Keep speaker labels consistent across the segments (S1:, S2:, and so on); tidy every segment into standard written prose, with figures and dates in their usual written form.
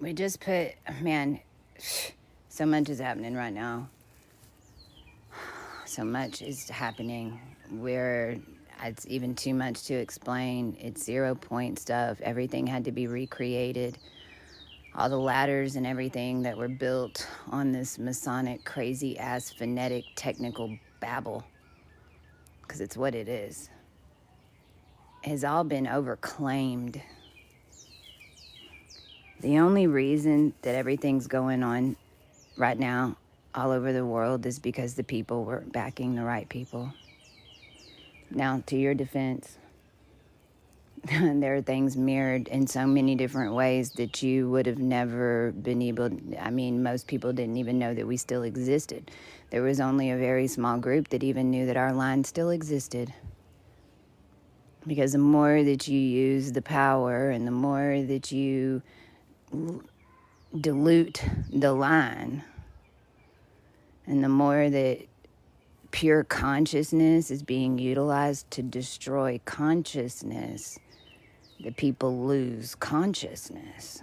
S1: We just put, man, so much is happening right now. So much is happening where it's even too much to explain. It's 0 point stuff. Everything had to be recreated. All the ladders and everything that were built on this Masonic, crazy ass, phonetic, technical babble, because it's what it is, has all been overclaimed. The only reason that everything's going on right now all over the world is because the people weren't backing the right people. Now, to your defense, there are things mirrored in so many different ways that you would have never been able. I mean, most people didn't even know that we still existed. There was only a very small group that even knew that our line still existed. Because the more that you use the power and the more that you dilute the line, and the more that pure consciousness is being utilized to destroy consciousness, the people lose consciousness.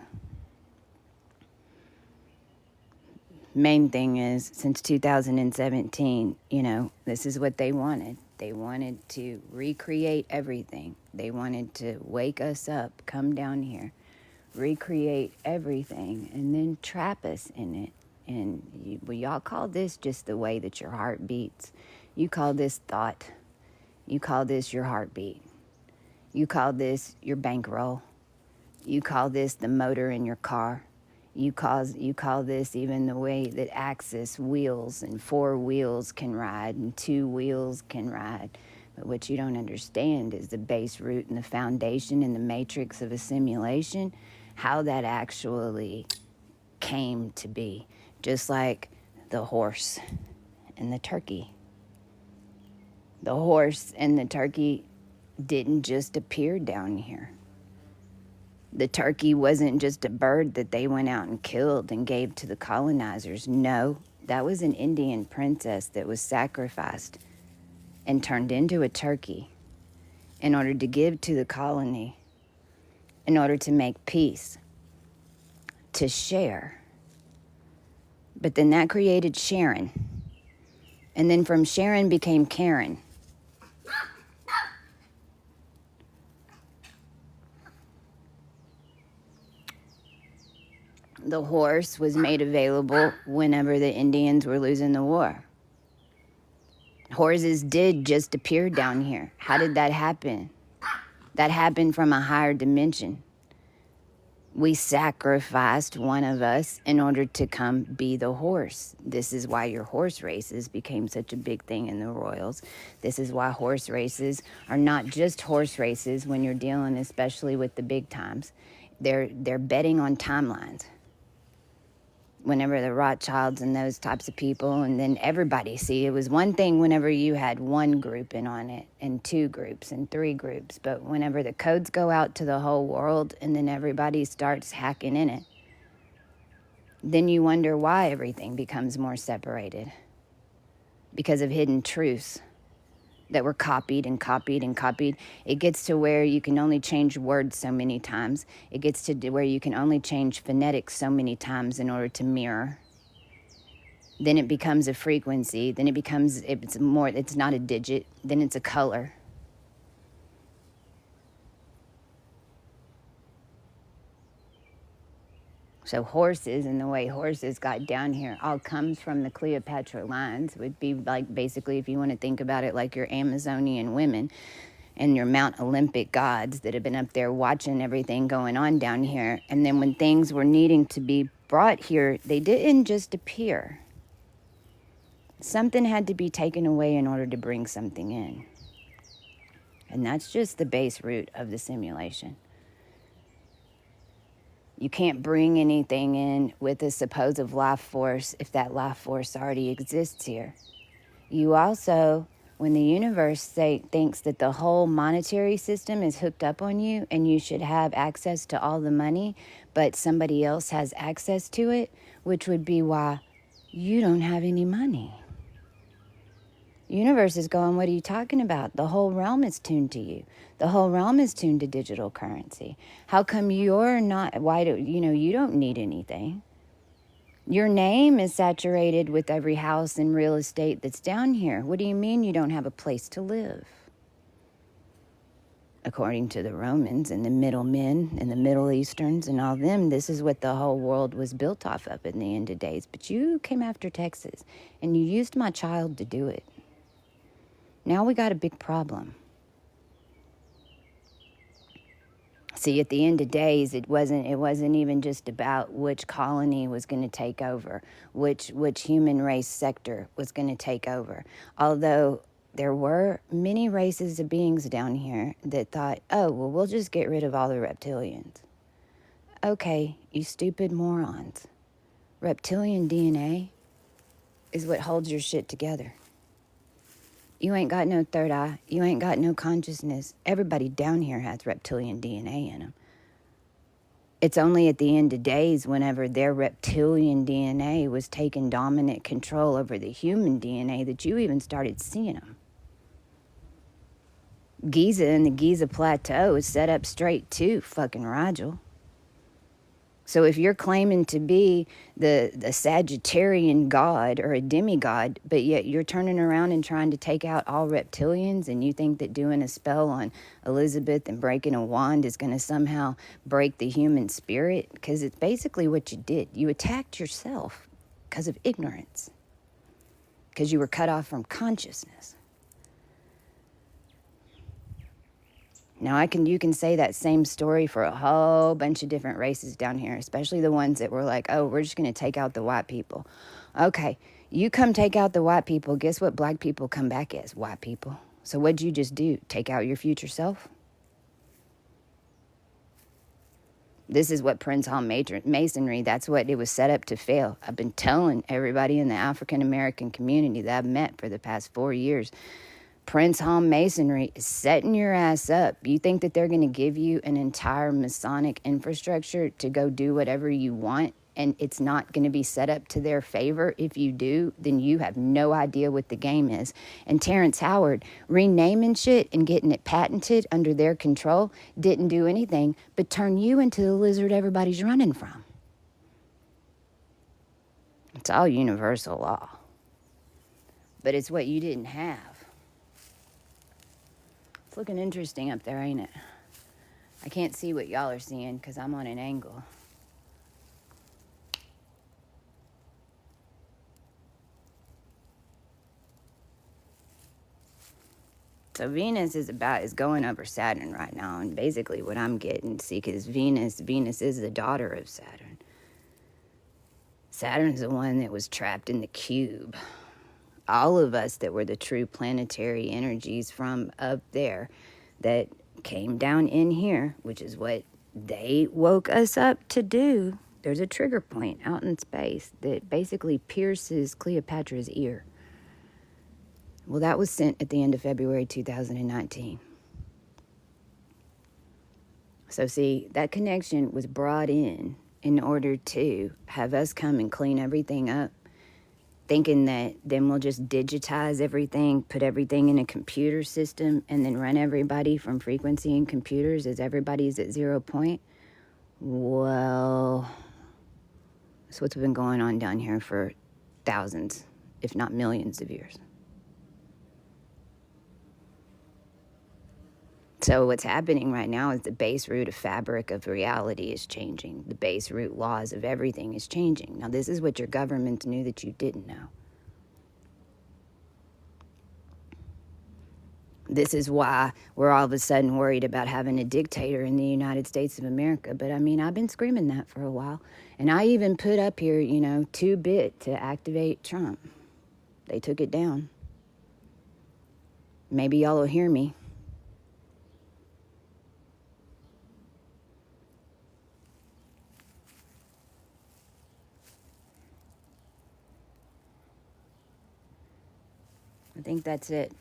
S1: Main thing is, since 2017, this is what they wanted. They wanted to recreate everything. They wanted to wake us up, come down here, recreate everything, and then trap us in it. And y'all call this just the way that your heart beats. You call this thought. You call this your heartbeat. You call this your bankroll. You call this the motor in your car. You call this even the way that axis wheels and 4 wheels can ride and 2 wheels can ride. But what you don't understand is the base root and the foundation and the matrix of a simulation, how that actually came to be. Just like the horse and the turkey. The horse and the turkey didn't just appear down here. The turkey wasn't just a bird that they went out and killed and gave to the colonizers. No, that was an Indian princess that was sacrificed and turned into a turkey in order to give to the colony, in order to make peace, to share. But then that created Sharon. And then from Sharon became Karen. The horse was made available whenever the Indians were losing the war. Horses did just appear down here. How did that happen? That happened from a higher dimension. We sacrificed one of us in order to come be the horse. This is why your horse races became such a big thing in the royals. This is why horse races are not just horse races when you're dealing especially with the big times. They're betting on timelines. Whenever the Rothschilds and those types of people, and then everybody, see, it was one thing whenever you had one group in on it, and 2 groups, and 3 groups, but whenever the codes go out to the whole world, and then everybody starts hacking in it, then you wonder why everything becomes more separated. Because of hidden truths that were copied and copied and copied. It gets to where you can only change words so many times. It gets to where you can only change phonetics so many times in order to mirror. Then it becomes a frequency. Then it's not a digit. Then it's a color. So horses and the way horses got down here all comes from the Cleopatra lines. Would be like, basically, if you want to think about it, like your Amazonian women and your Mount Olympic gods that have been up there watching everything going on down here. And then when things were needing to be brought here, they didn't just appear. Something had to be taken away in order to bring something in. And that's just the base root of the simulation. You can't bring anything in with a supposed life force if that life force already exists here. You also, when the universe thinks that the whole monetary system is hooked up on you and you should have access to all the money, but somebody else has access to it, which would be why you don't have any money. Universe is going, what are you talking about? The whole realm is tuned to you. The whole realm is tuned to digital currency. How come you're not, why do, you don't need anything? Your name is saturated with every house and real estate that's down here. What do you mean you don't have a place to live? According to the Romans and the middlemen and the Middle Easterns and all them, this is what the whole world was built off of in the end of days. But you came after Texas and you used my child to do it. Now we got a big problem. See, at the end of days, it wasn't even just about which colony was going to take over, which human race sector was going to take over. Although there were many races of beings down here that thought, oh, well, we'll just get rid of all the reptilians. Okay, you stupid morons. Reptilian DNA is what holds your shit together. You ain't got no third eye. You ain't got no consciousness. Everybody down here has reptilian DNA in them. It's only at the end of days, whenever their reptilian DNA was taking dominant control over the human DNA, that you even started seeing them. Giza and the Giza Plateau is set up straight too, fucking Rigel. So if you're claiming to be the Sagittarian god or a demigod, but yet you're turning around and trying to take out all reptilians, and you think that doing a spell on Elizabeth and breaking a wand is going to somehow break the human spirit, because it's basically what you did. You attacked yourself because of ignorance, because you were cut off from consciousness. Now, you can say that same story for a whole bunch of different races down here, especially the ones that were like, oh, we're just going to take out the white people. Okay, you come take out the white people. Guess what black people come back as? White people. So what'd you just do? Take out your future self? This is what Prince Hall Masonry, that's what it was set up to fail. I've been telling everybody in the African American community that I've met for the past 4 years, Prince Hall Masonry is setting your ass up. You think that they're going to give you an entire Masonic infrastructure to go do whatever you want, and it's not going to be set up to their favor? If you do, then you have no idea what the game is. And Terrence Howard renaming shit and getting it patented under their control didn't do anything but turn you into the lizard everybody's running from. It's all universal law. But it's what you didn't have. It's looking interesting up there, ain't it? I can't see what y'all are seeing because I'm on an angle. So Venus is going over Saturn right now, and basically what I'm getting, see, because Venus is the daughter of Saturn. Saturn's the one that was trapped in the cube. All of us that were the true planetary energies from up there that came down in here, which is what they woke us up to do. There's a trigger point out in space that basically pierces Cleopatra's ear. Well, that was sent at the end of February 2019. So see, that connection was brought in order to have us come and clean everything up, thinking that then we'll just digitize everything, put everything in a computer system, and then run everybody from frequency and computers as everybody's at 0 point. Well, that's what's been going on down here for thousands, if not millions of years. So what's happening right now is the base root of fabric of reality is changing. The base root laws of everything is changing. Now, this is what your governments knew that you didn't know. This is why we're all of a sudden worried about having a dictator in the United States of America. But I mean, I've been screaming that for a while. And I even put up here, 2-bit to activate Trump. They took it down. Maybe y'all will hear me. I think that's it.